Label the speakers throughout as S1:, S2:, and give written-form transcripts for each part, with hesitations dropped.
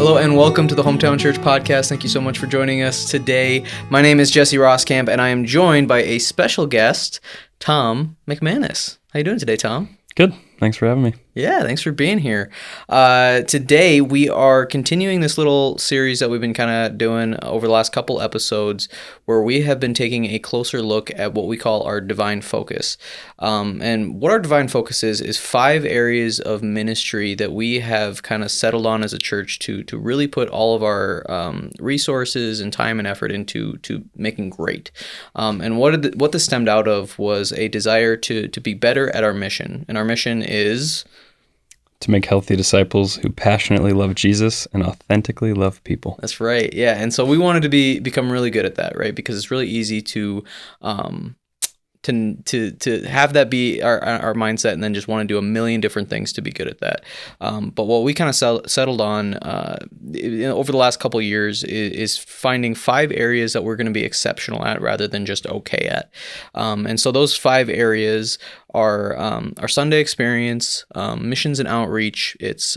S1: Hello and welcome to the Hometown Church Podcast. Thank you so much for joining us today. My name is Jesse Roskamp, and I am joined by a special guest, Tom McManus. How you doing today, Tom?
S2: Good. Thanks for having me.
S1: Yeah, thanks for being here. Today, we are continuing this little series that we've been kind of doing over the last couple episodes where we have been taking a closer look at what we call our divine focus. And what our divine focus is 5 areas of ministry that we have kind of settled on as a church to really put all of our resources and time and effort into making great. And what this stemmed out of was a desire to be better at our mission. And our mission is
S2: to make healthy disciples who passionately love Jesus and authentically love people.
S1: That's right. Yeah. And so we wanted to become really good at that, right? Because it's really easy to have that be our mindset and then just want to do a million different things to be good at that. But what we kind of settled on over the last couple of years is finding 5 areas that we're going to be exceptional at rather than just okay at. And so those 5 areas are our Sunday experience, missions and outreach, it's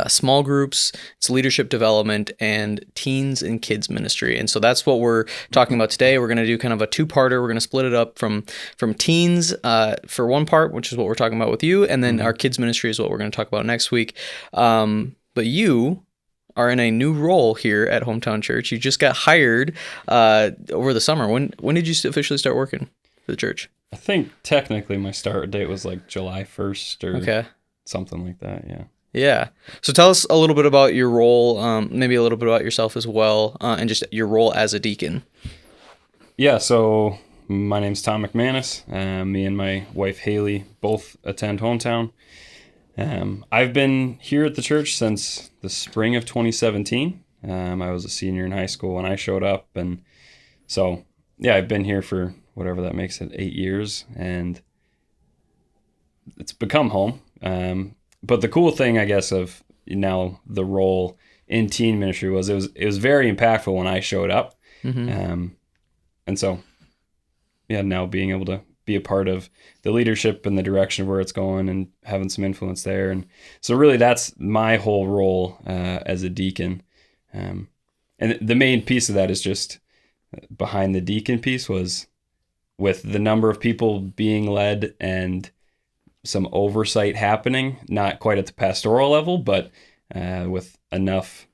S1: small groups, it's leadership development, and teens and kids ministry. And so that's what we're talking about today. We're going to do kind of a 2-parter. We're going to split it up from teens for one part, which is what we're talking about with you, and then our kids ministry is what we're going to talk about next week. But you are in a new role here at Hometown Church. You just got hired over the summer. When did you officially start working for the church?
S2: I think technically my start date was like July 1st or something like that, yeah.
S1: Yeah. So tell us a little bit about your role, maybe a little bit about yourself as well, and just your role as a deacon.
S2: Yeah, so my name's Tom McManus. Me and my wife Haley both attend Hometown. I've been here at the church since the spring of 2017. I was a senior in high school when I showed up, and so yeah, I've been here for whatever that makes it, 8 years, and it's become home. But the cool thing, I guess, of now the role in teen ministry was it was very impactful when I showed up. And so, yeah, now being able to be a part of the leadership and the direction of where it's going and having some influence there. And so really that's my whole role as a deacon. And the main piece of that is just behind the deacon piece was with the number of people being led and some oversight happening, not quite at the pastoral level, but with enough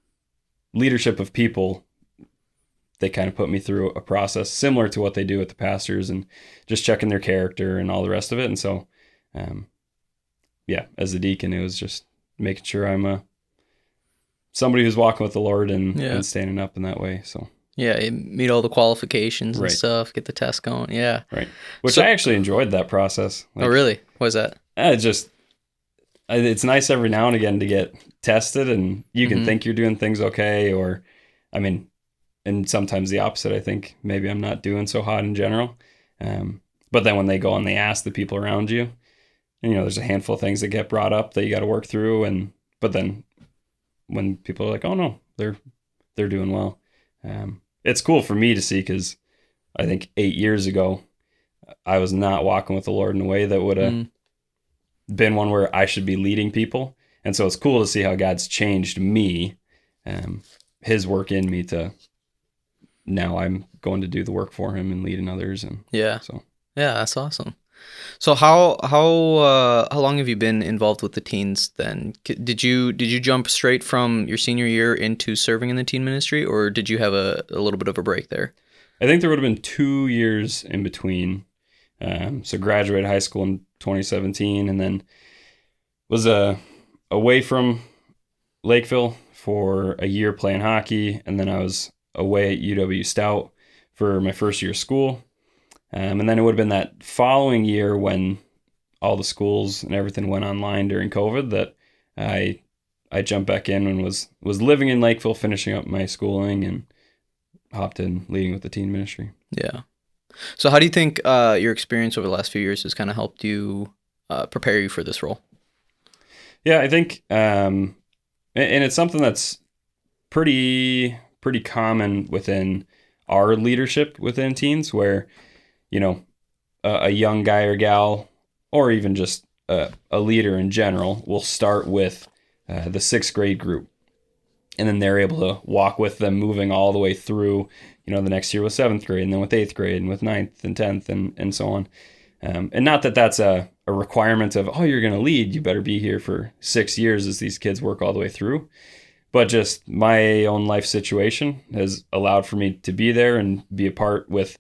S2: leadership of people, they kind of put me through a process similar to what they do with the pastors and just checking their character and all the rest of it. And so, as a deacon, it was just making sure I'm somebody who's walking with the Lord and standing up in that way. So.
S1: Yeah, you meet all the qualifications and stuff, get the test going. Yeah.
S2: Right. Which I actually enjoyed that process.
S1: Oh, really? What is that?
S2: It's nice every now and again to get tested and you can think you're doing things okay, or, I mean, and sometimes the opposite. I think maybe I'm not doing so hot in general. But then when they go and they ask the people around you, and, there's a handful of things that get brought up that you got to work through. But then when people are like, oh no, they're doing well. It's cool for me to see because I think 8 years ago, I was not walking with the Lord in a way that would have been one where I should be leading people. And so it's cool to see how God's changed me, his work in me to now I'm going to do the work for him and leading others. And
S1: yeah, that's awesome. So how long have you been involved with the teens then? Did you jump straight from your senior year into serving in the teen ministry, or did you have a little bit of a break there?
S2: I think there would have been 2 years in between. So graduated high school in 2017 and then was away from Lakeville for a year playing hockey. And then I was away at UW Stout for my first year of school. And then it would have been that following year when all the schools and everything went online during COVID that I jumped back in and was living in Lakeville, finishing up my schooling and hopped in leading with the teen ministry. Yeah.
S1: So how do you think your experience over the last few years has kind of helped you prepare you for this role?
S2: Yeah, I think, and it's something that's pretty common within our leadership within teens where, a young guy or gal, or even just a leader in general, will start with the 6th grade group. And then they're able to walk with them moving all the way through, the next year with 7th grade and then with 8th grade and with 9th and 10th and so on. And not that that's a requirement of, oh, you're going to lead, you better be here for 6 years as these kids work all the way through. But just my own life situation has allowed for me to be there and be a part with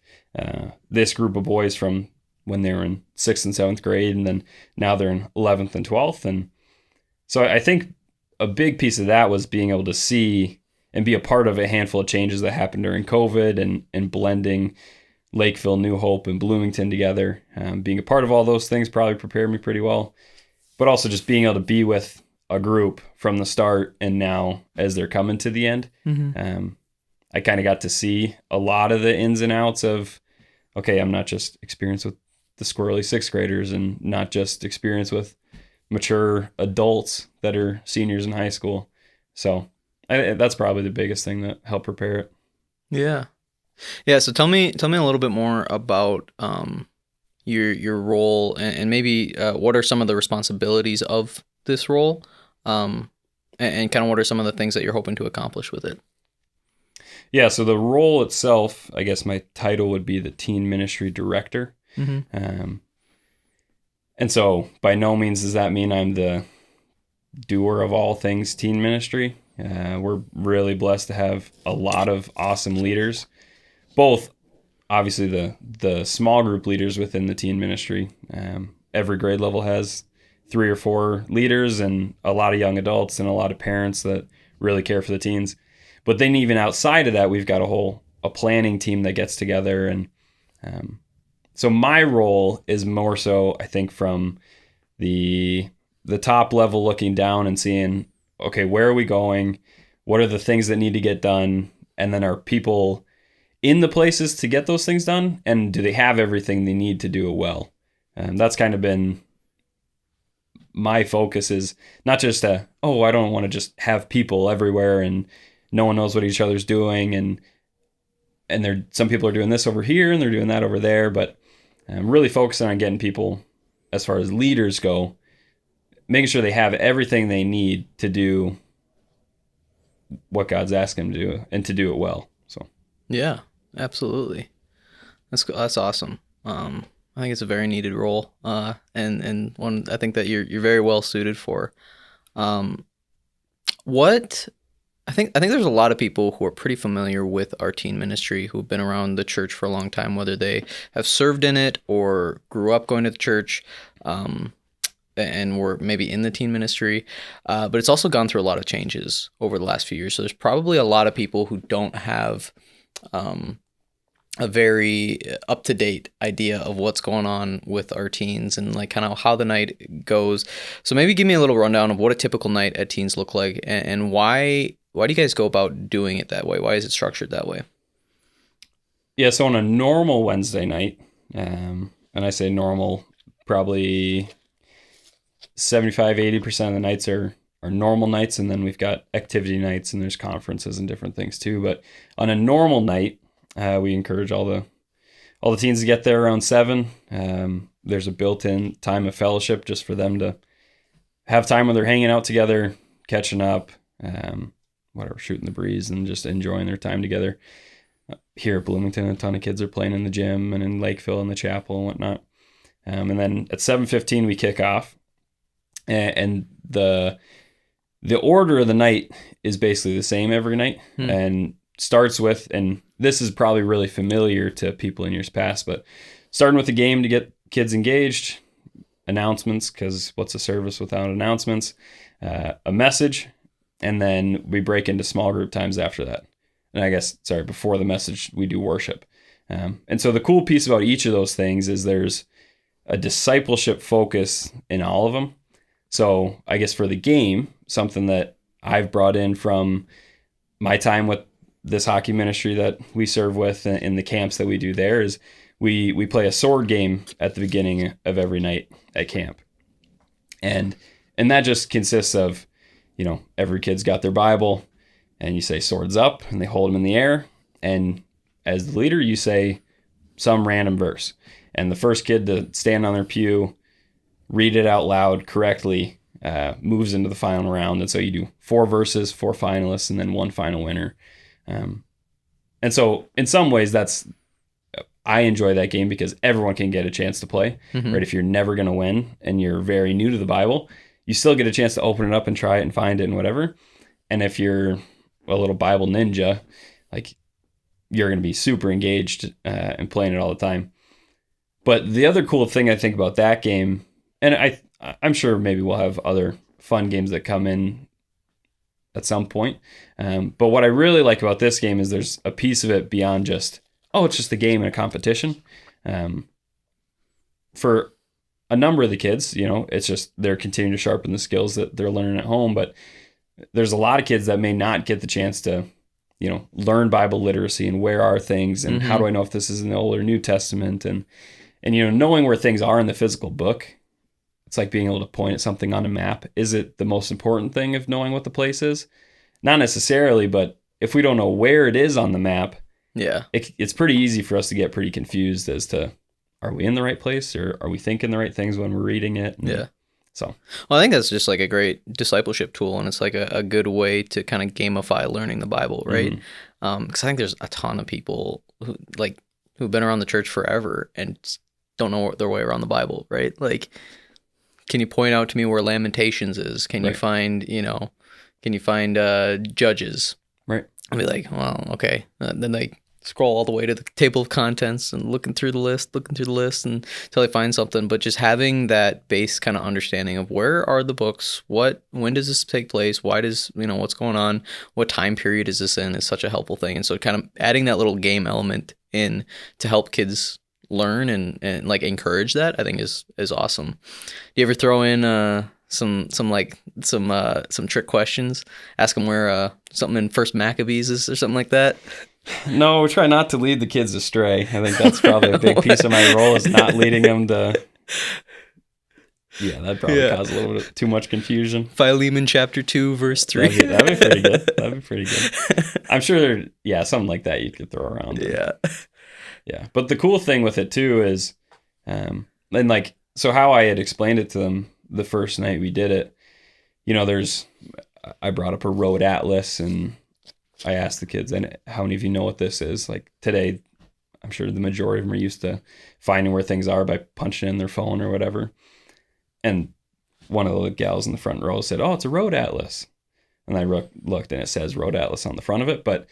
S2: this group of boys from when they were in 6th and 7th grade, and then now they're in 11th and 12th. And so I think a big piece of that was being able to see and be a part of a handful of changes that happened during COVID and blending Lakeville, New Hope, and Bloomington together. Being a part of all those things probably prepared me pretty well, but also just being able to be with a group from the start and now as they're coming to the end. I kind of got to see a lot of the ins and outs of, okay, I'm not just experienced with the squirrely 6th graders and not just experienced with mature adults that are seniors in high school. So that's probably the biggest thing that helped prepare it.
S1: Yeah. So tell me a little bit more about your role and maybe what are some of the responsibilities of this role, and kind of what are some of the things that you're hoping to accomplish with it.
S2: Yeah, so the role itself, I guess my title would be the teen ministry director. And so by no means does that mean I'm the doer of all things teen ministry. We're really blessed to have a lot of awesome leaders, both obviously the small group leaders within the teen ministry. Every grade level has 3 or 4 leaders and a lot of young adults and a lot of parents that really care for the teens. But then even outside of that, we've got a planning team that gets together. And so my role is more so, I think, from the top level looking down and seeing, okay, where are we going? What are the things that need to get done? And then are people in the places to get those things done? And do they have everything they need to do it well? And that's kind of been my focus, is not just I don't want to just have people everywhere and no one knows what each other's doing. And some people are doing this over here and they're doing that over there. But I'm really focusing on getting people, as far as leaders go, making sure they have everything they need to do what God's asked them to do and to do it well. So
S1: yeah, absolutely. That's awesome. I think it's a very needed role, and one I think that you're very well suited for. What I think there's a lot of people who are pretty familiar with our teen ministry, who've been around the church for a long time, whether they have served in it or grew up going to the church, and were maybe in the teen ministry. But it's also gone through a lot of changes over the last few years. So there's probably a lot of people who don't have a very up-to-date idea of what's going on with our teens and like kind of how the night goes. So maybe give me a little rundown of what a typical night at teens look like, and why do you guys go about doing it that way? Why is it structured that way?
S2: Yeah, so on a normal Wednesday night, and I say normal, probably 75-80% of the nights are normal nights, and then we've got activity nights and there's conferences and different things too. But on a normal night, we encourage all the teens to get there around 7. There's a built-in time of fellowship just for them to have time when they're hanging out together, catching up, shooting the breeze and just enjoying their time together. Here at Bloomington, a ton of kids are playing in the gym and in Lakeville in the chapel and whatnot. And then at 7:15 we kick off, and the order of the night is basically the same every night, and starts with, and this is probably really familiar to people in years past, but starting with the game to get kids engaged, announcements, because what's a service without announcements, a message, and then we break into small group times after that. And I guess, before the message, we do worship. And so the cool piece about each of those things is there's a discipleship focus in all of them. So I guess for the game, something that I've brought in from my time with this hockey ministry that we serve with in the camps that we do there is we play a sword game at the beginning of every night at camp. And that just consists of, every kid's got their Bible and you say swords up and they hold them in the air. And as the leader, you say some random verse. And the first kid to stand on their pew, read it out loud correctly, moves into the final round. And so you do 4 verses, 4 finalists, and then 1 final winner. And so in some ways I enjoy that game because everyone can get a chance to play, right? If you're never going to win and you're very new to the Bible, you still get a chance to open it up and try it and find it and whatever. And if you're a little Bible ninja, like, you're going to be super engaged and playing it all the time. But the other cool thing I think about that game, and I'm sure maybe we'll have other fun games that come in at some point. But what I really like about this game is there's a piece of it beyond just, it's just a game and a competition. For a number of the kids, it's just they're continuing to sharpen the skills that they're learning at home. But there's a lot of kids that may not get the chance to, learn Bible literacy and where are things and how do I know if this is in the Old or New Testament and knowing where things are in the physical book. It's like being able to point at something on a map. Is it the most important thing of knowing what the place is? Not necessarily, but if we don't know where it is on the map, it's pretty easy for us to get pretty confused as to, are we in the right place or are we thinking the right things when we're reading it? And so,
S1: well, I think that's just like a great discipleship tool, and it's like a good way to kind of gamify learning the Bible, right? Because I think there's a ton of people who've been around the church forever and don't know their way around the Bible, right? Like, can you point out to me where Lamentations is? Can you find, Judges?
S2: Right.
S1: I'll be like, well, okay. Then they scroll all the way to the table of contents and looking through the list and until they find something. But just having that base kind of understanding of where are the books, when does this take place? Why does, what's going on? What time period is this in is such a helpful thing. And so kind of adding that little game element in to help kids learn and like encourage that, I think is awesome. Do you ever throw in some trick questions? Ask them where something in First Maccabees is or something like that?
S2: No, we try not to lead the kids astray. I think that's probably a big piece of my role, is not leading them to. Yeah, that'd probably cause a little bit too much confusion.
S1: Philemon chapter 2, verse 3.
S2: That'd be pretty good. That'd be pretty good. I'm sure, something like that you could throw around. Yeah. But the cool thing with it too is, so how I had explained it to them the first night we did it, I brought up a road atlas and I asked the kids, and how many of you know what this is? Like today, I'm sure the majority of them are used to finding where things are by punching in their phone or whatever. And one of the gals in the front row said, it's a road atlas. And I looked and it says road atlas on the front of it. But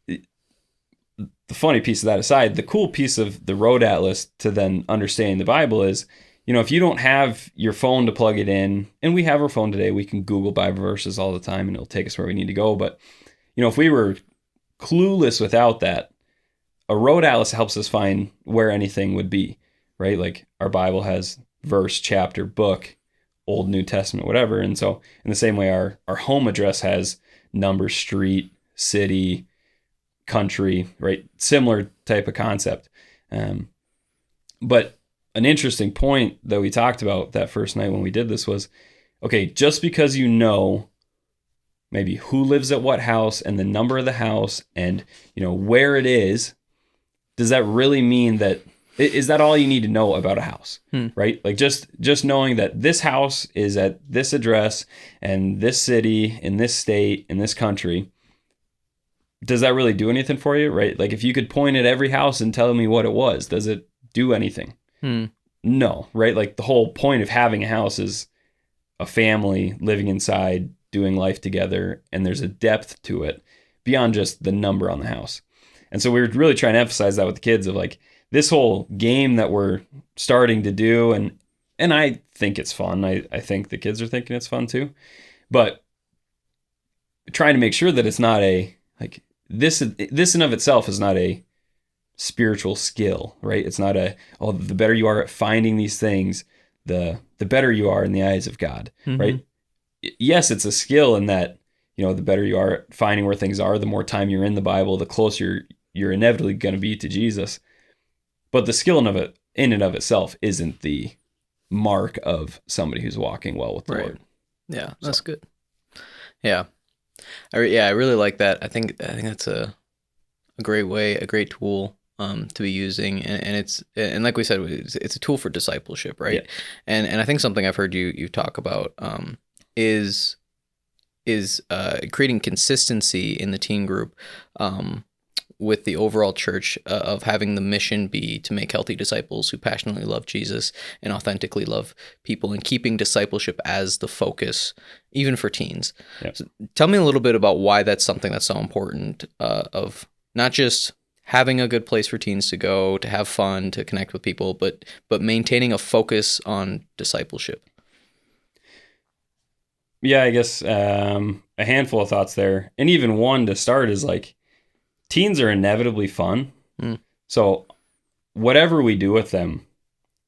S2: the funny piece of that aside, the cool piece of the road atlas to then understanding the Bible is, if you don't have your phone to plug it in, and we have our phone today, we can Google Bible verses all the time and it'll take us where we need to go. But, if we were clueless without that, a road atlas helps us find where anything would be, right? Like our Bible has verse, chapter, book, Old, New Testament, whatever. And so in the same way, our home address has number, street, city, country, right? Similar type of concept. But an interesting point that we talked about that first night when we did this was, okay, just because maybe who lives at what house and the number of the house and, where it is, does that really mean that, is that all you need to know about a house, right? Like just knowing that this house is at this address and this city in this state in this country, does that really do anything for you, right? Like if you could point at every house and tell me what it was, does it do anything? No, right? Like the whole point of having a house is a family living inside, doing life together, and there's a depth to it beyond just the number on the house. And so we were really trying to emphasize that with the kids of like this whole game that we're starting to do, and I think it's fun. I think the kids are thinking it's fun too, but trying to make sure that it's not this in of itself is not a spiritual skill, right? It's not the better you are at finding these things, the better you are in the eyes of God, right? Yes, it's a skill in that, the better you are at finding where things are, the more time you're in the Bible, the closer you're inevitably going to be to Jesus. But the skill in and of itself isn't the mark of somebody who's walking well with the Lord.
S1: Yeah, that's good. Yeah. I really like that. I think that's a great way, a great tool to be using, and and like we said, it's a tool for discipleship, right?
S2: Yeah.
S1: And I think something I've heard you talk about is creating consistency in the teen group. With the overall church of having the mission be to make healthy disciples who passionately love Jesus and authentically love people, and keeping discipleship as the focus, even for teens.
S2: Yep.
S1: So tell me a little bit about why that's something that's so important, of not just having a good place for teens to go, to have fun, to connect with people, but maintaining a focus on discipleship.
S2: Yeah, I guess a handful of thoughts there. And even one to start is like, teens are inevitably fun. So whatever we do with them,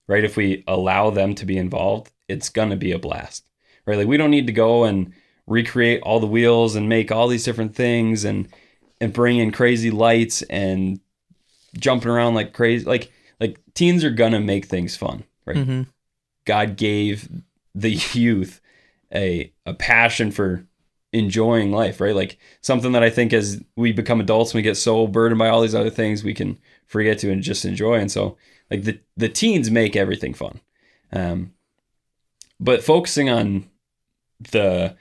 S2: right, if we allow them to be involved, it's going to be a blast, right? Like we don't need to go and recreate all the wheels and make all these different things and bring in crazy lights and jumping around like crazy. Like teens are going to make things fun, right?
S1: Mm-hmm.
S2: God gave the youth a passion for enjoying life, right? Like something that I think as we become adults and we get so burdened by all these other things, we can forget to and just enjoy. And so like the teens make everything fun. But focusing on the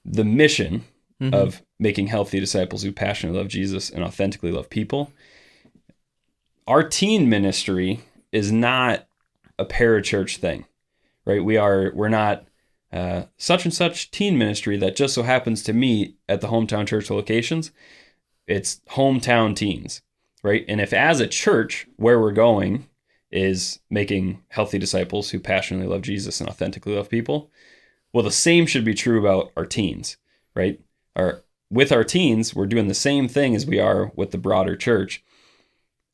S2: mission of making healthy disciples who passionately love Jesus and authentically love people, our teen ministry is not a parachurch thing, right? We're not such and such teen ministry that just so happens to meet at the hometown church locations. It's hometown teens, right? And if as a church, where we're going is making healthy disciples who passionately love Jesus and authentically love people, well, the same should be true about our teens, right? With our teens, we're doing the same thing as we are with the broader church.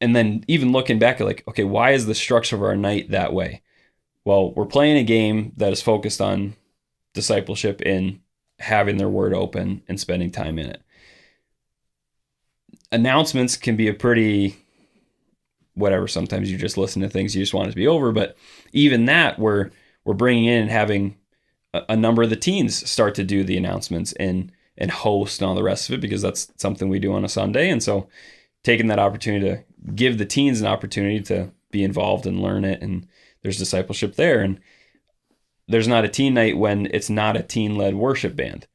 S2: And then even looking back at like, okay, why is the structure of our night that way? Well, we're playing a game that is focused on discipleship in having their word open and spending time in it. Announcements can be a pretty whatever. Sometimes you just listen to things you just want it to be over, but even that we're bringing in and having a number of the teens start to do the announcements and host and all the rest of it, because that's something we do on a Sunday. And so taking that opportunity to give the teens an opportunity to be involved and learn it, and there's discipleship there. And there's not a teen night when it's not a teen-led worship band,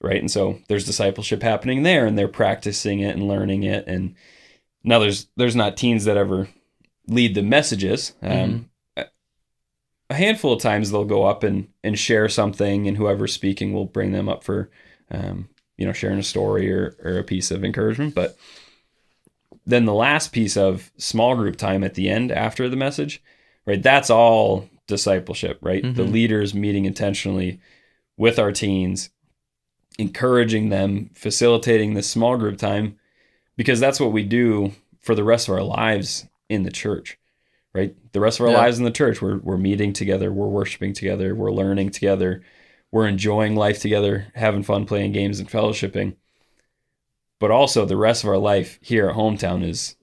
S2: right? And so there's discipleship happening there, and they're practicing it and learning it. And now there's not teens that ever lead the messages. A handful of times they'll go up and share something, and whoever's speaking will bring them up for, sharing a story or a piece of encouragement. But then the last piece of small group time at the end after the message, right? That's all discipleship, right? The leaders meeting intentionally with our teens, encouraging them, facilitating this small group time, because that's what we do for the rest of our lives in the church, right? The rest of our lives in the church, we're meeting together, we're worshiping together, we're learning together, we're enjoying life together, having fun, playing games and fellowshipping. But also the rest of our life here at Hometown is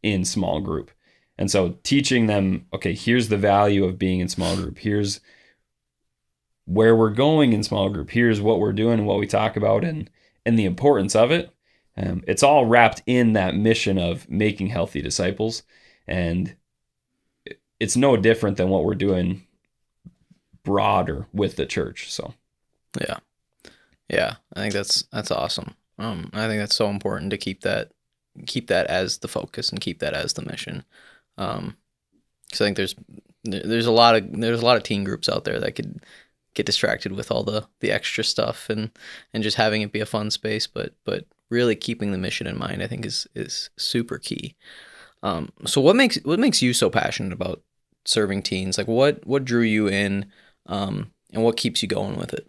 S2: in small group. And so teaching them, okay, here's the value of being in small group. Here's where we're going in small group. Here's what we're doing and what we talk about and the importance of it. It's all wrapped in that mission of making healthy disciples. And it's no different than what we're doing broader with the church. So,
S1: yeah, I think that's awesome. I think that's so important to keep that as the focus and keep that as the mission. Because I think there's a lot of teen groups out there that could get distracted with all the extra stuff and just having it be a fun space, but really keeping the mission in mind, I think is super key. So what makes you so passionate about serving teens? Like what drew you in, and what keeps you going with it?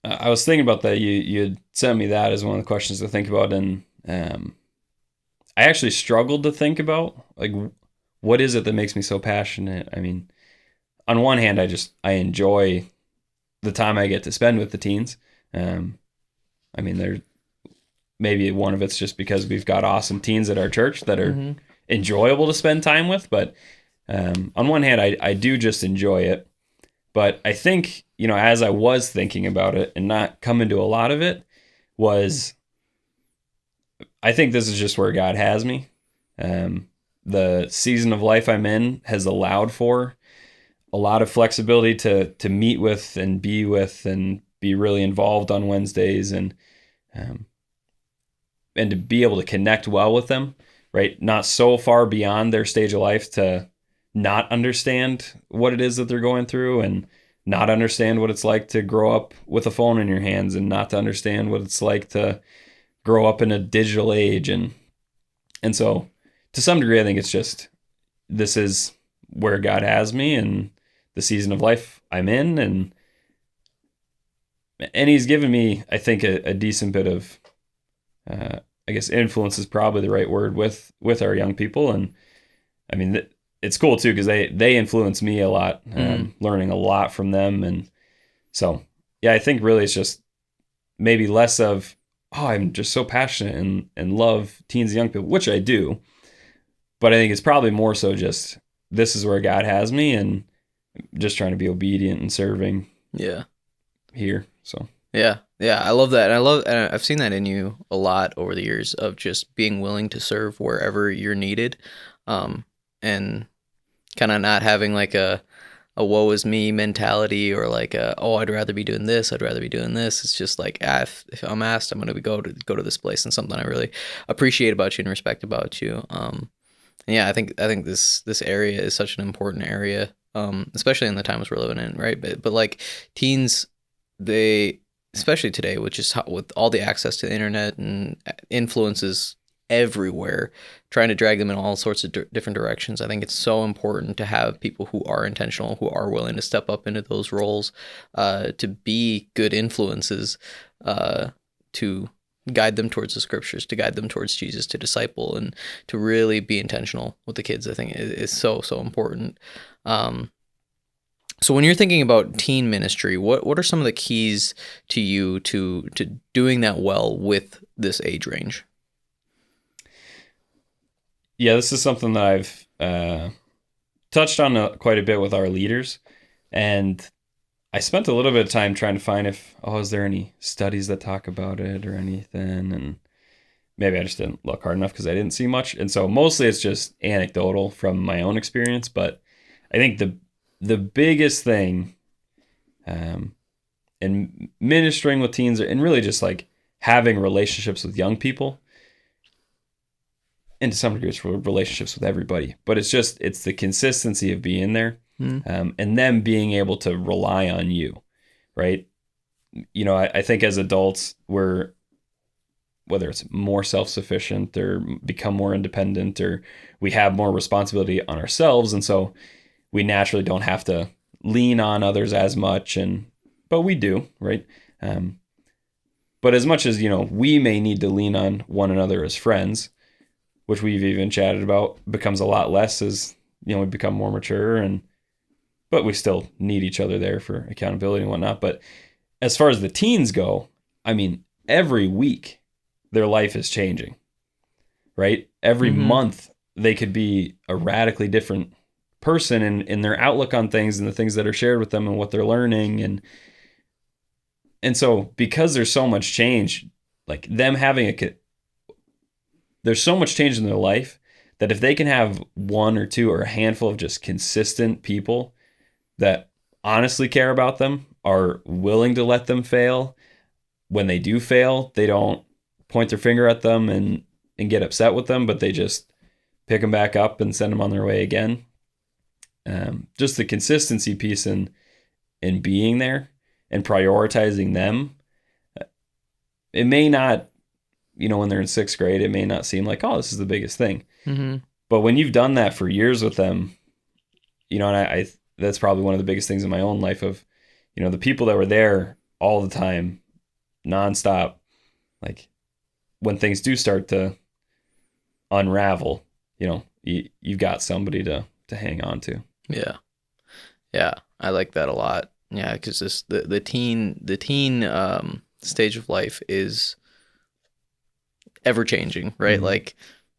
S2: I was thinking about that. You had sent me that as one of the questions to think about, and I actually struggled to think about like what is it that makes me so passionate. I mean, on one hand, I enjoy the time I get to spend with the teens. I mean, there maybe one of it's just because we've got awesome teens at our church that are enjoyable to spend time with. But on one hand, I do just enjoy it. But I think, as I was thinking about it and not coming to a lot of it, was I think this is just where God has me. The season of life I'm in has allowed for a lot of flexibility to meet with and be really involved on Wednesdays, um, and to be able to connect well with them, right? Not so far beyond their stage of life to not understand what it is that they're going through, and not understand what it's like to grow up with a phone in your hands, and not to understand what it's like to grow up in a digital age. And so to some degree, I think it's just, this is where God has me and the season of life I'm in. And he's given me, I think, a decent bit of, I guess influence is probably the right word with our young people. And I mean, it's cool too, because they influence me a lot, learning a lot from them. And so, yeah, I think really it's just maybe less of, oh, I'm just so passionate and love teens and young people, which I do. But I think it's probably more so just, this is where God has me, and just trying to be obedient and serving.
S1: Yeah.
S2: Here. So.
S1: Yeah. I love that. And I've seen that in you a lot over the years, of just being willing to serve wherever you're needed. And kind of not having like a woe is me mentality, or like I'd rather be doing this. I'd rather be doing this. It's just like, if I'm asked, I'm going to go to this place. And something I really appreciate about you and respect about you. And yeah, I think this area is such an important area, especially in the times we're living in, right? But like teens, they, especially today, with all the access to the internet and influences everywhere, trying to drag them in all sorts of different directions. I think it's so important to have people who are intentional, who are willing to step up into those roles, to be good influences, to guide them towards the scriptures, to guide them towards Jesus, to disciple, and to really be intentional with the kids. I think is so important. So when you're thinking about teen ministry, what are some of the keys to you to doing that well with this age range?
S2: Yeah, this is something that I've touched on quite a bit with our leaders, and I spent a little bit of time trying to find is there any studies that talk about it or anything, and maybe I just didn't look hard enough because I didn't see much, and so mostly it's just anecdotal from my own experience. But I think the biggest thing, in ministering with teens, and really just like having relationships with young people, and to some degree it's relationships with everybody, but it's the consistency of being there, and them being able to rely on you, right? I think as adults, we're, whether it's more self-sufficient or become more independent, or we have more responsibility on ourselves, and so we naturally don't have to lean on others as much, but we do, right? But as much as, we may need to lean on one another as friends, which we've even chatted about, becomes a lot less as, we become more mature, but we still need each other there for accountability and whatnot. But as far as the teens go, I mean, every week their life is changing, right? Every month they could be a radically different person in their outlook on things, and the things that are shared with them and what they're learning. And so because there's so much change, like them having there's so much change in their life, that if they can have one or two or a handful of just consistent people that honestly care about them, are willing to let them fail, when they do fail, they don't point their finger at them and get upset with them, but they just pick them back up and send them on their way again. Just the consistency piece in being there and prioritizing them. It may not, when they're in sixth grade, it may not seem like, this is the biggest thing. But when you've done that for years with them, and I that's probably one of the biggest things in my own life of, the people that were there all the time, nonstop, like when things do start to unravel, you've got somebody to hang on to.
S1: Yeah, I like that a lot. Yeah, because the teen stage of life is ever changing, right? Like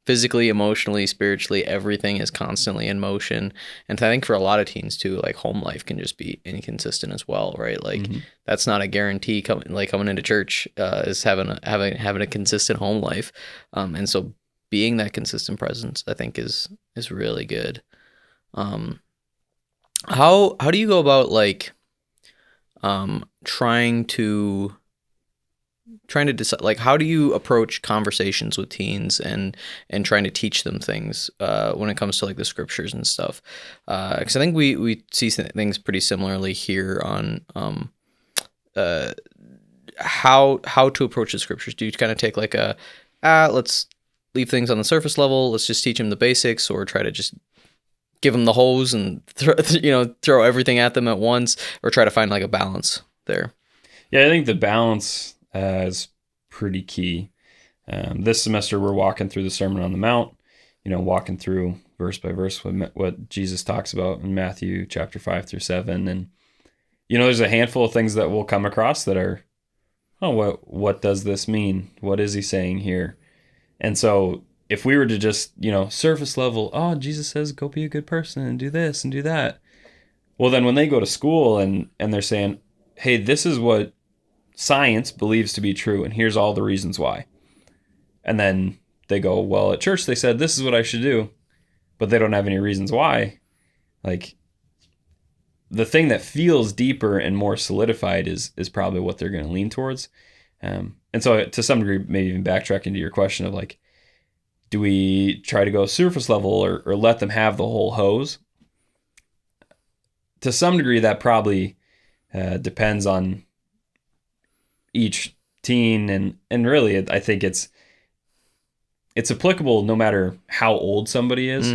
S1: physically, emotionally, spiritually, everything is constantly in motion. And I think for a lot of teens too, like home life can just be inconsistent as well, right? Like that's not a guarantee. Coming into church is having a consistent home life, and so being that consistent presence, I think is really good. How do you go about like trying to decide, like, how do you approach conversations with teens and trying to teach them things when it comes to like the scriptures and stuff? Because I think we see things pretty similarly here on how to approach the scriptures. Do you kind of take like let's leave things on the surface level, let's just teach them the basics, or try to just give them the hose and throw everything at them at once, or try to find like a balance there?
S2: Yeah, I think the balance is pretty key. This semester, we're walking through the Sermon on the Mount, walking through verse by verse what Jesus talks about in Matthew chapter 5-7. And, there's a handful of things that we'll come across that are, oh, what does this mean? What is he saying here? And so if we were to just, surface level, oh, Jesus says, go be a good person and do this and do that. Well, then when they go to school and they're saying, hey, this is what science believes to be true, and here's all the reasons why. And then they go, well, at church they said this is what I should do, but they don't have any reasons why. Like, the thing that feels deeper and more solidified is probably what they're going to lean towards. And so to some degree, maybe even backtracking to your question of like, do we try to go surface level or let them have the whole hose? To some degree, that probably depends on each teen, and really I think it's applicable no matter how old somebody is,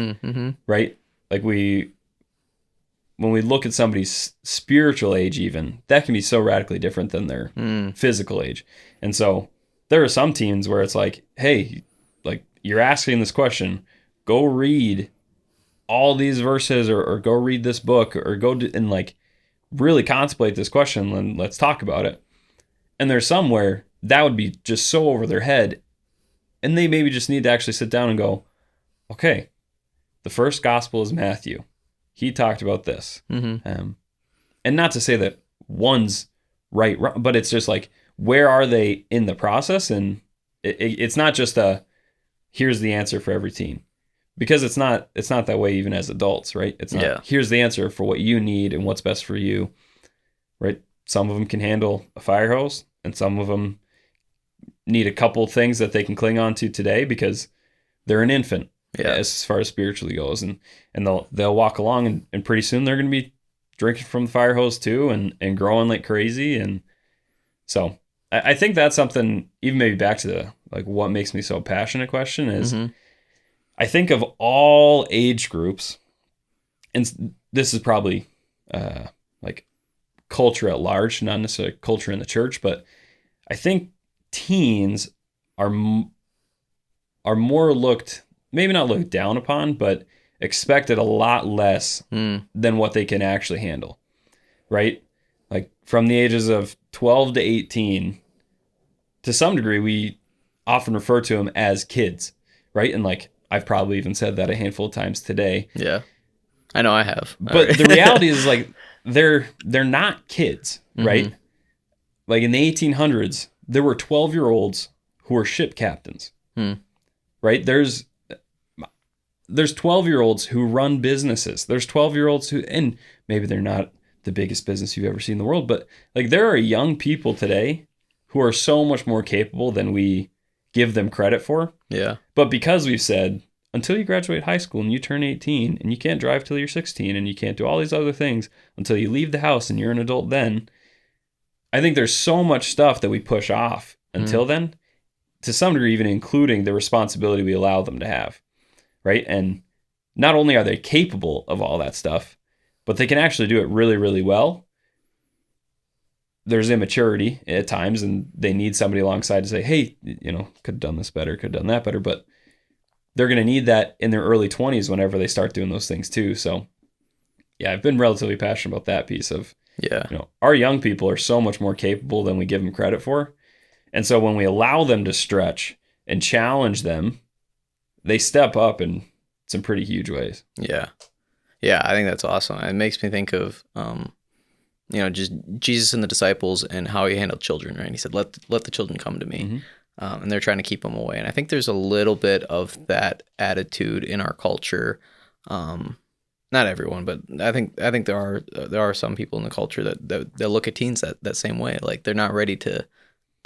S2: right? Like when we look at somebody's spiritual age, even that can be so radically different than their physical age. And so there are some teens where it's like, hey, like, you're asking this question, go read all these verses or go read this book or go and like really contemplate this question and let's talk about it. And there's some where that would be just so over their head, and they maybe just need to actually sit down and go, okay, the first gospel is Matthew. He talked about this. And not to say that one's right, but it's just like, where are they in the process? And it's not just here's the answer for every teen, because it's not that way even as adults, right? It's not, here's the answer for what you need and what's best for you, right? Some of them can handle a fire hose, and some of them need a couple things that they can cling on to today because they're an infant as far as spiritually goes. And they'll walk along and pretty soon they're going to be drinking from the fire hose too and growing like crazy. And so I think that's something, even maybe back to the, like, what makes me so passionate question is, I think of all age groups, and this is probably like culture at large, not necessarily culture in the church, but I think teens are more looked, maybe not looked down upon, but expected a lot less than what they can actually handle, right? Like from the ages of 12 to 18, to some degree, we often refer to them as kids, right? And like, I've probably even said that a handful of times today.
S1: Yeah, I know I have.
S2: But the reality is, like, they're not kids, right? Like in the 1800s, there were 12-year-olds who were ship captains, right? There's 12-year-olds who run businesses. There's 12-year-olds who, and maybe they're not the biggest business you've ever seen in the world, but like there are young people today who are so much more capable than we give them credit for.
S1: Yeah.
S2: But because we've said, until you graduate high school and you turn 18 and you can't drive till you're 16 and you can't do all these other things until you leave the house and you're an adult then, I think there's so much stuff that we push off until then, to some degree, even including the responsibility we allow them to have, right? And not only are they capable of all that stuff, but they can actually do it really, really well. There's immaturity at times, and they need somebody alongside to say, hey, could have done this better, could have done that better. But they're going to need that in their early 20s whenever they start doing those things too. So yeah, I've been relatively passionate about that piece of, our young people are so much more capable than we give them credit for. And so when we allow them to stretch and challenge them, they step up in some pretty huge ways.
S1: Yeah. Yeah, I think that's awesome. It makes me think of, just Jesus and the disciples and how he handled children, right? He said, let the children come to me. And they're trying to keep them away. And I think there's a little bit of that attitude in our culture. Not everyone, but I think there are some people in the culture that look at teens that same way. Like they're not ready to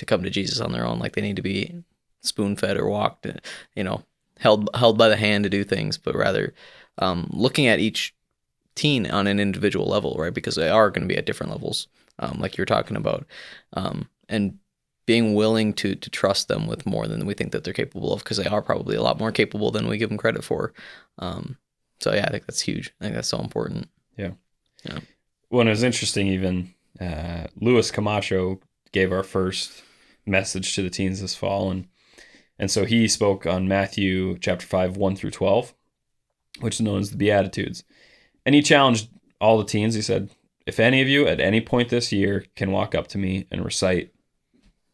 S1: come to Jesus on their own. Like they need to be spoon fed or walked, held by the hand to do things, but rather looking at each teen on an individual level, right? Because they are going to be at different levels, like you're talking about, and being willing to trust them with more than we think that they're capable of, because they are probably a lot more capable than we give them credit for. So yeah, I think that's huge. I think that's so important.
S2: Yeah.
S1: Yeah.
S2: Well, it was interesting, even Luis Camacho gave our first message to the teens this fall, and so he spoke on Matthew chapter 5, 1 through 12, which is known as the Beatitudes. And he challenged all the teens. He said, if any of you at any point this year can walk up to me and recite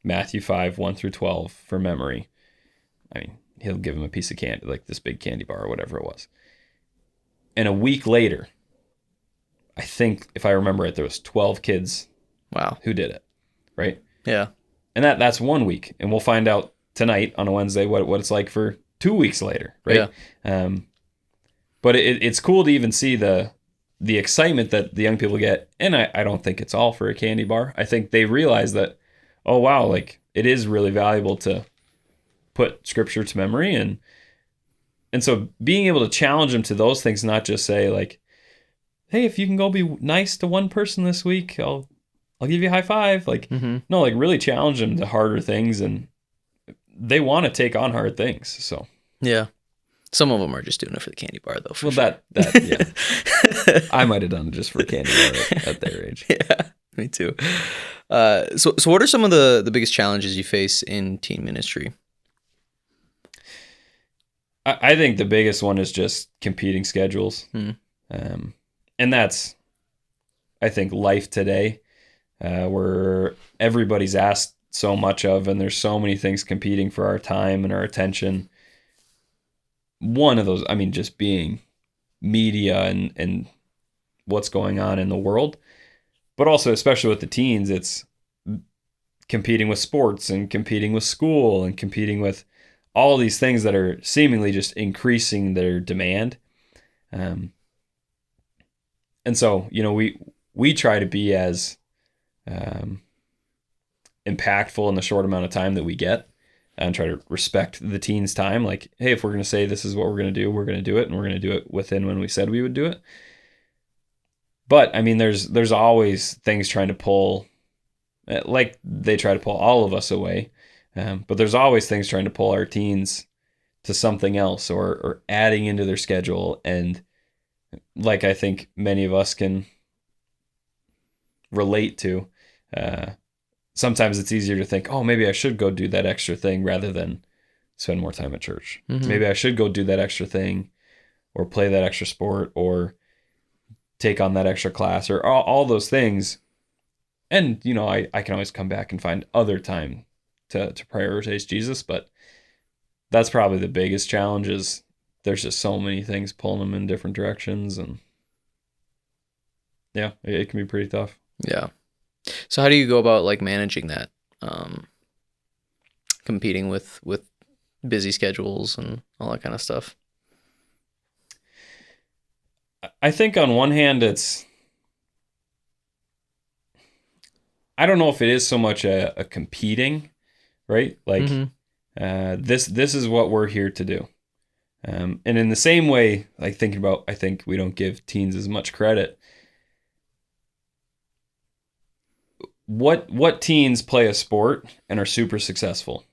S2: Matthew 5, 1 through 12 for memory, I mean, he'll give him a piece of candy, like this big candy bar or whatever it was. And a week later, I think, if I remember it, there was 12 kids who did it, right?
S1: Yeah.
S2: And that's 1 week. And we'll find out tonight on a Wednesday what it's like for 2 weeks later, right?
S1: Yeah.
S2: But it's cool to even see the excitement that the young people get. And I don't think it's all for a candy bar. I think they realize that, oh, wow, like it is really valuable to put scripture to memory. And so being able to challenge them to those things, not just say like, hey, if you can go be nice to one person this week, I'll give you a high five. Like, no, like really challenge them to harder things. And they want to take on hard things. So,
S1: yeah. Some of them are just doing it for the candy bar, though.
S2: That yeah. I might have done it just for candy bar at their age.
S1: Yeah, me too. So what are some of the biggest challenges you face in teen ministry?
S2: I think the biggest one is just competing schedules. And that's, I think, life today, where everybody's asked so much of, and there's so many things competing for our time and our attention. One of those, I mean, just being media and what's going on in the world, but also, especially with the teens, it's competing with sports and competing with school and competing with all these things that are seemingly just increasing their demand. And so, we try to be as impactful in the short amount of time that we get, and try to respect the teens' time. Like, hey, if we're going to say this is what we're going to do, we're going to do it, and we're going to do it within when we said we would do it. But I mean, there's always things trying to pull, like they try to pull all of us away. But there's always things trying to pull our teens to something else or adding into their schedule. And like I think many of us can relate to, sometimes it's easier to think, oh, maybe I should go do that extra thing rather than spend more time at church. Maybe I should go do that extra thing or play that extra sport or take on that extra class or all those things. And, I can always come back and find other time to prioritize Jesus. But that's probably the biggest challenge, is there's just so many things pulling them in different directions. And yeah, it can be pretty tough.
S1: Yeah. So how do you go about like managing that, competing with busy schedules and all that kind of stuff?
S2: I think on one hand, I don't know if it is so much a competing, right? Like, this is what we're here to do. And in the same way, like thinking about, I think we don't give teens as much credit. What teens play a sport and are super successful?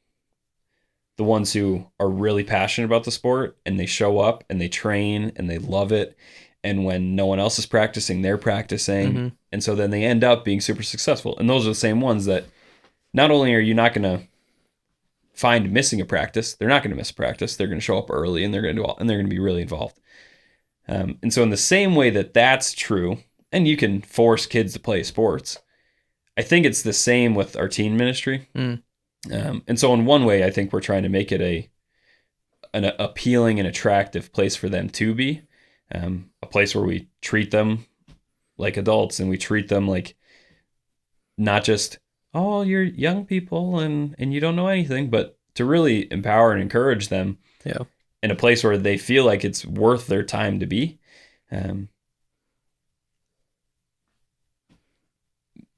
S2: The ones who are really passionate about the sport and they show up and they train and they love it. And when no one else is practicing, they're practicing. And so then they end up being super successful. And those are the same ones that not only are you not going to find missing a practice, they're not going to miss practice. They're going to show up early and they're going to be really involved. And so in the same way that that's true, and you can force kids to play sports, I think it's the same with our teen ministry. And so in one way, I think we're trying to make it an appealing and attractive place for them to be, a place where we treat them like adults and we treat them like not just, oh, you're young people and you don't know anything, but to really empower and encourage them
S1: Yeah.
S2: in a place where they feel like it's worth their time to be.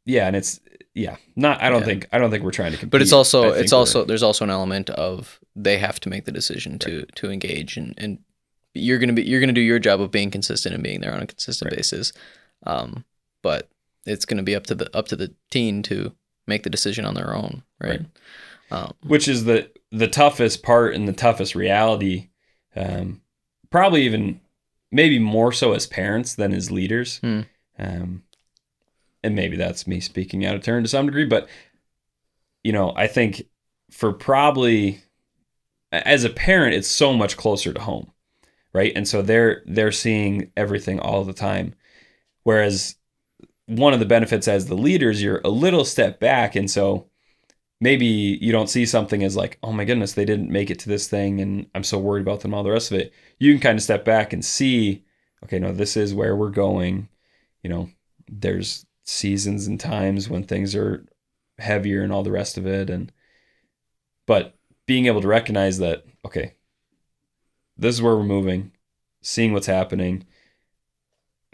S2: Yeah, and it's not. I don't think we're trying to compete.
S1: But it's also there's also an element of they have to make the decision to engage, and you're gonna do your job of being consistent and being there on a consistent basis. But it's gonna be up to the teen to make the decision on their own, right?
S2: Which is the toughest part and the toughest reality. Probably even maybe more so as parents than as leaders. And maybe that's me speaking out of turn to some degree, but I think for probably as a parent, it's so much closer to home, right? And so they're seeing everything all the time. Whereas one of the benefits as the leaders, you're a little step back, and so maybe you don't see something as like, oh my goodness, they didn't make it to this thing, and I'm so worried about them, all the rest of it. You can kind of step back and see, okay, no, this is where we're going. There's seasons and times when things are heavier and all the rest of it, but being able to recognize that, okay, this is where we're moving, seeing what's happening,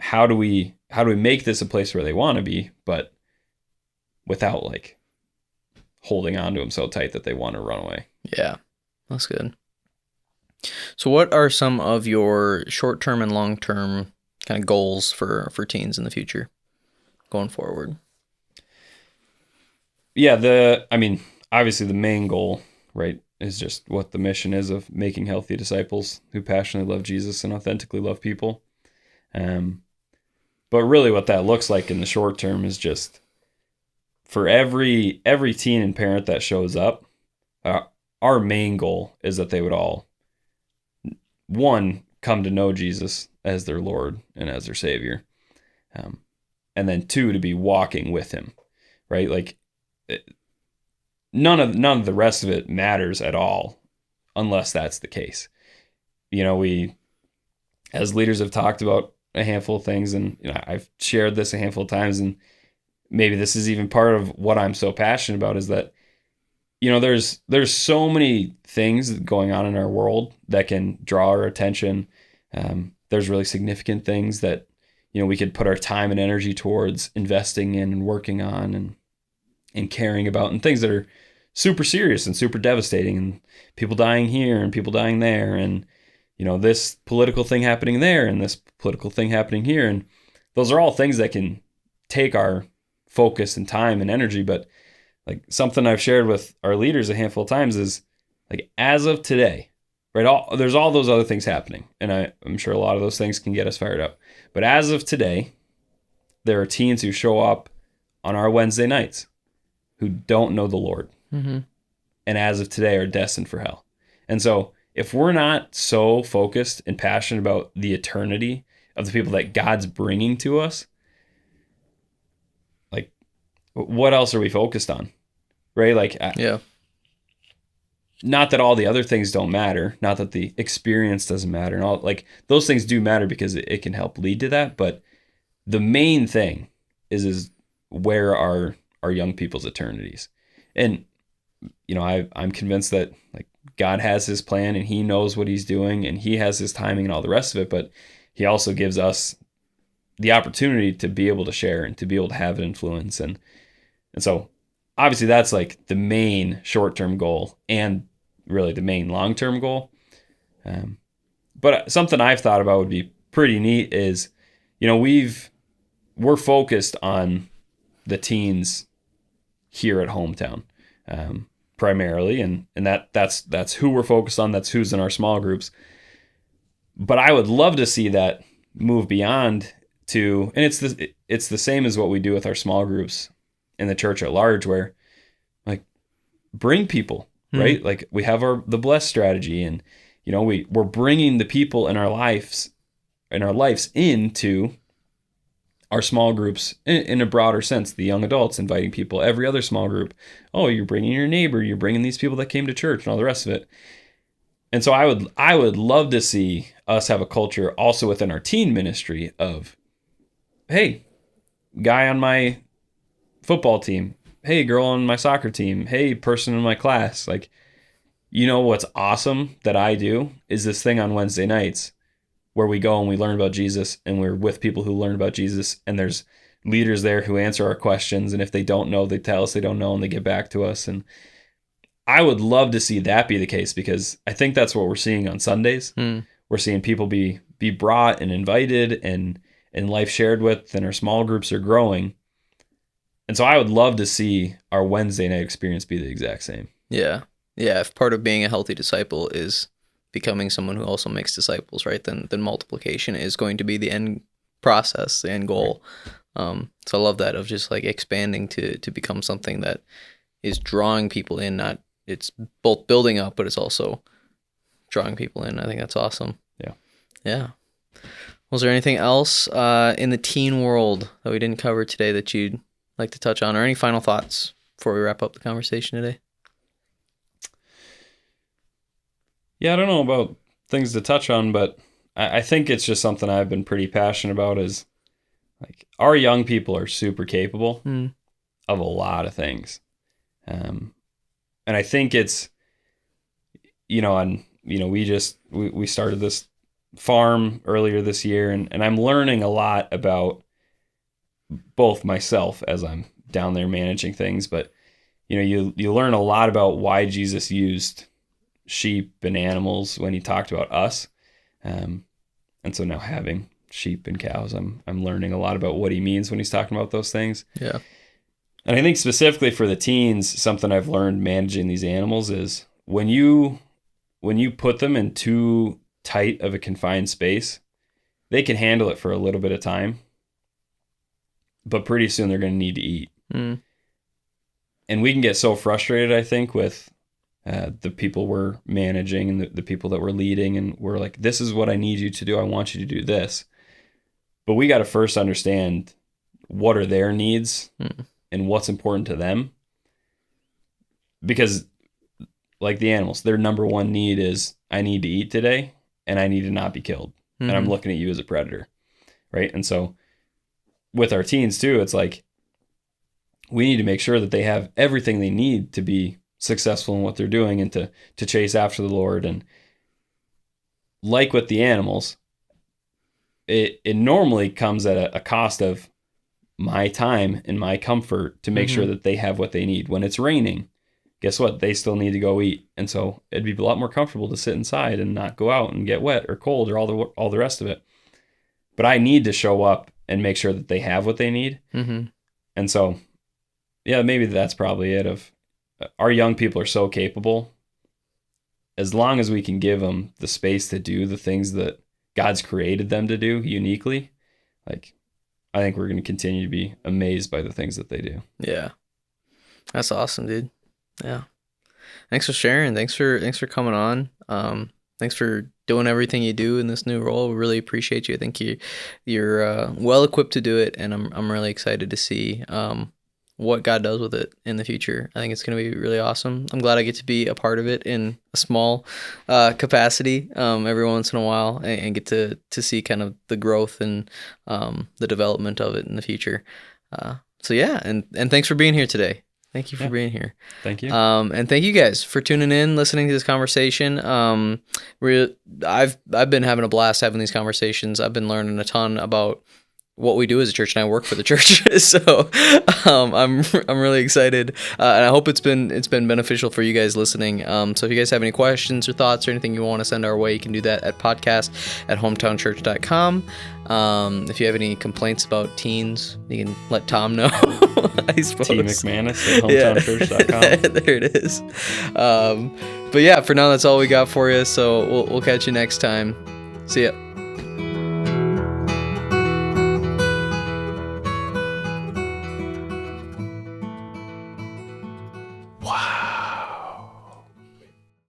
S2: how do we make this a place where they want to be, but without like holding on to them so tight that they want to run away.
S1: Yeah, that's good. So what are some of your short-term and long-term kind of goals for teens in the future going forward?
S2: Yeah, obviously the main goal, right, is just what the mission is of making healthy disciples who passionately love Jesus and authentically love people. But really what that looks like in the short term is just for every teen and parent that shows up, our main goal is that they would all, one, come to know Jesus as their Lord and as their Savior. And then two, to be walking with him, right? Like none of the rest of it matters at all unless that's the case. We as leaders have talked about a handful of things, and I've shared this a handful of times, and maybe this is even part of what I'm so passionate about, is that there's so many things going on in our world that can draw our attention. There's really significant things that we could put our time and energy towards investing in and working on and caring about, and things that are super serious and super devastating, and people dying here and people dying there, and this political thing happening there and this political thing happening here. And those are all things that can take our focus and time and energy. But like something I've shared with our leaders a handful of times is like, as of today, right? There's all those other things happening, and I'm sure a lot of those things can get us fired up. But as of today, there are teens who show up on our Wednesday nights who don't know the Lord, and as of today are destined for hell. And so if we're not so focused and passionate about the eternity of the people that God's bringing to us, like, what else are we focused on, right? Like,
S1: yeah.
S2: Not that all the other things don't matter, not that the experience doesn't matter, and all, like, those things do matter because it can help lead to that. But the main thing is where are our young people's eternities? And I'm convinced that like God has his plan and he knows what he's doing and he has his timing and all the rest of it, but he also gives us the opportunity to be able to share and to be able to have an influence. And so obviously that's like the main short-term goal and really the main long-term goal. But something I've thought about would be pretty neat is, we're focused on the teens here at Hometown, primarily, and that's who we're focused on. That's who's in our small groups. But I would love to see that move beyond to, and it's the same as what we do with our small groups in the church at large, where like bring people, right? Like we have the bless strategy, and we're bringing the people in our lives into our small groups in a broader sense, the young adults, inviting people, every other small group. Oh, you're bringing your neighbor, you're bringing these people that came to church and all the rest of it. And so I would love to see us have a culture also within our teen ministry of, hey, guy on my football team, hey, girl on my soccer team, hey, person in my class. Like, you know what's awesome that I do is this thing on Wednesday nights where we go and we learn about Jesus, and we're with people who learn about Jesus, and there's leaders there who answer our questions, and if they don't know, they tell us they don't know and they get back to us. And I would love to see that be the case, because I think that's what we're seeing on Sundays. We're seeing people be brought and invited and life shared with, and our small groups are growing. And so I would love to see our Wednesday night experience be the exact same.
S1: Yeah. Yeah. If part of being a healthy disciple is becoming someone who also makes disciples, right, then multiplication is going to be the end process, the end goal. So I love that, of just like expanding to become something that is drawing people in, not, it's both building up, but it's also drawing people in. I think that's awesome.
S2: Yeah.
S1: Yeah. Was there anything else in the teen world that we didn't cover today that you'd like to touch on, or any final thoughts before we wrap up the conversation today?
S2: Yeah, I don't know about things to touch on, but I think it's just something I've been pretty passionate about, is like our young people are super capable of a lot of things. And I think it's, we started this farm earlier this year, and I'm learning a lot about both myself as I'm down there managing things, but you learn a lot about why Jesus used sheep and animals when he talked about us. And so now having sheep and cows, I'm learning a lot about what he means when he's talking about those things.
S1: Yeah.
S2: And I think specifically for the teens, something I've learned managing these animals is when you put them in too tight of a confined space, they can handle it for a little bit of time, but pretty soon they're going to need to eat. And we can get so frustrated, I think, with the people we're managing and the people that we're leading, and we're like, this is what I need you to do. I want you to do this. But we got to first understand what are their needs and what's important to them. Because like the animals, their number one need is, I need to eat today and I need to not be killed. And I'm looking at you as a predator. Right. And so with our teens too, it's like, we need to make sure that they have everything they need to be successful in what they're doing and to chase after the Lord. And like with the animals, it normally comes at a cost of my time and my comfort to make sure that they have what they need. When it's raining, guess what? They still need to go eat. And so it'd be a lot more comfortable to sit inside and not go out and get wet or cold or all the rest of it. But I need to show up and make sure that they have what they need. And so, yeah, maybe that's probably it. Of our young people are so capable. As long as we can give them the space to do the things that God's created them to do uniquely, like, I think we're going to continue to be amazed by the things that they do.
S1: Yeah. That's awesome, dude. Yeah. Thanks for sharing. Thanks for coming on. Thanks for doing everything you do in this new role. We really appreciate you. I think you're well equipped to do it, and I'm really excited to see what God does with it in the future. I think it's going to be really awesome. I'm glad I get to be a part of it in a small capacity every once in a while, and get to see kind of the growth and the development of it in the future. So yeah, and thanks for being here today. Thank you for being here.
S2: Thank you.
S1: And thank you guys for tuning in, listening to this conversation. I've been having a blast having these conversations. I've been learning a ton about what we do as a church, and I work for the church. So I'm really excited, and I hope it's been beneficial for you guys listening. So if you guys have any questions or thoughts or anything you want to send our way, you can do that at podcast@hometownchurch.com. If you have any complaints about teens, you can let Tom know. I suppose.
S2: T. McManus at hometownchurch.com.
S1: There it is. But yeah, for now, that's all we got for you. So we'll catch you next time. See ya.